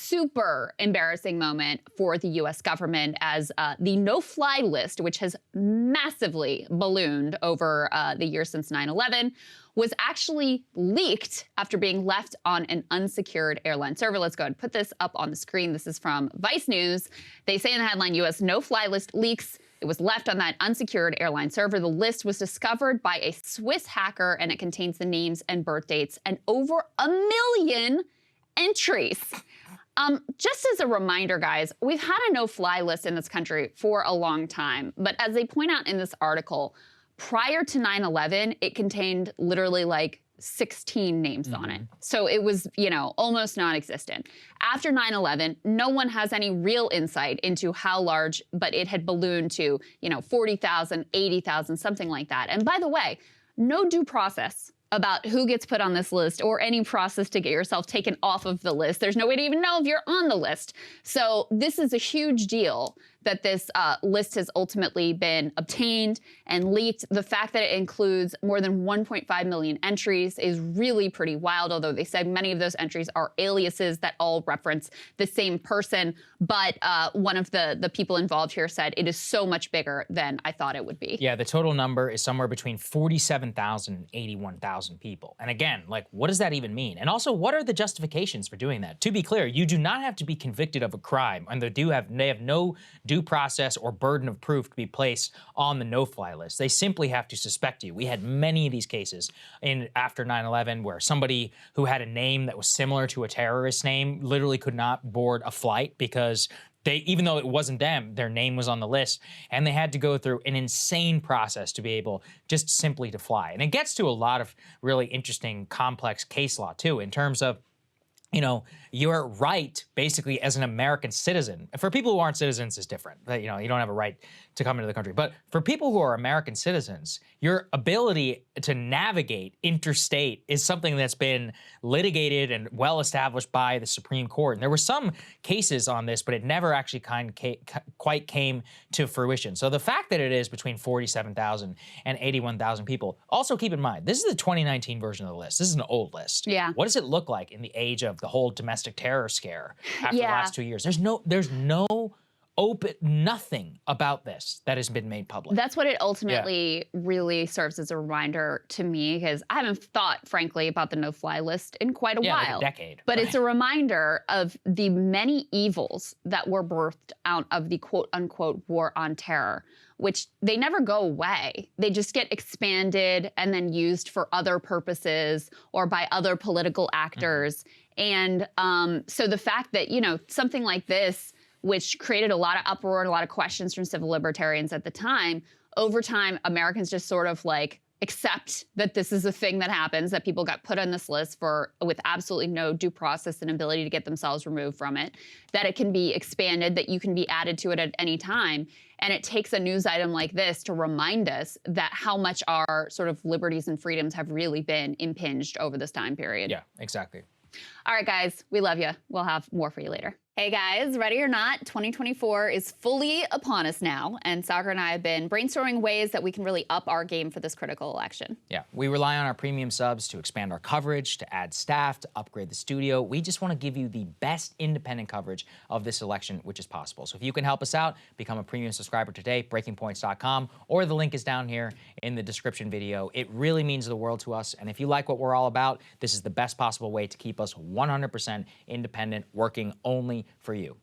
super embarrassing moment for the US government as the no-fly list, which has massively ballooned over the years since 9/11, was actually leaked after being left on an unsecured airline server. Let's go ahead and put this up on the screen. This is from Vice News. They say in the headline, US no-fly list leaks. It was left on that unsecured airline server. The list was discovered by a Swiss hacker, and it contains the names and birth dates and over 1 million entries. Just as a reminder, guys, we've had a no-fly list in this country for a long time. But as they point out in this article, prior to 9/11, it contained literally like 16 names on it. So it was, you know, almost non-existent. After 9/11, no one has any real insight into how large, but it had ballooned to, you know, 40,000, 80,000, something like that. And by the way, no due process about who gets put on this list or any process to get yourself taken off of the list. There's no way to even know if you're on the list. So this is a huge deal that this list has ultimately been obtained and leaked. The fact that it includes more than 1.5 million entries is really pretty wild, although they said many of those entries are aliases that all reference the same person. But one of the people involved here said it is so much bigger than I thought it would be. Yeah, the total number is somewhere between 47,000 and 81,000 people. And again, like, what does that even mean? And also, what are the justifications for doing that? To be clear, you do not have to be convicted of a crime, and they have no due process or burden of proof to be placed on the no-fly list. They simply have to suspect you. We had many of these cases after 9/11 where somebody who had a name that was similar to a terrorist name literally could not board a flight because even though it wasn't them, their name was on the list, and they had to go through an insane process to be able just simply to fly. And it gets to a lot of really interesting, complex case law too, in terms of, you know, your right basically as an American citizen. For people who aren't citizens, is different. You know, you don't have a right to come into the country. But for people who are American citizens, your ability to navigate interstate is something that's been litigated and well established by the Supreme Court. And there were some cases on this, but it never actually quite came to fruition. So the fact that it is between 47,000 and 81,000 people, also keep in mind, this is the 2019 version of the list. This is an old list. Yeah. What does it look like in the age of the whole domestic terror scare after the last 2 years? There's no nothing about this that has been made public. That's what it ultimately really serves as a reminder to me, because I haven't thought, frankly, about the no-fly list in quite a while. Like a decade. But it's a reminder of the many evils that were birthed out of the quote-unquote war on terror, which they never go away. They just get expanded and then used for other purposes or by other political actors. And so the fact that, you know, something like this, which created a lot of uproar and a lot of questions from civil libertarians at the time, over time, Americans just sort of like accept that this is a thing that happens, that people got put on this list with absolutely no due process and ability to get themselves removed from it, that it can be expanded, that you can be added to it at any time. And it takes a news item like this to remind us that how much our sort of liberties and freedoms have really been impinged over this time period. Yeah, exactly. All right, guys, we love you. We'll have more for you later. Hey guys, ready or not, 2024 is fully upon us now, and Saagar and I have been brainstorming ways that we can really up our game for this critical election. Yeah, we rely on our premium subs to expand our coverage, to add staff, to upgrade the studio. We just want to give you the best independent coverage of this election, which is possible. So if you can help us out, become a premium subscriber today, breakingpoints.com, or the link is down here in the description video. It really means the world to us, and if you like what we're all about, this is the best possible way to keep us 100% independent, working only for you.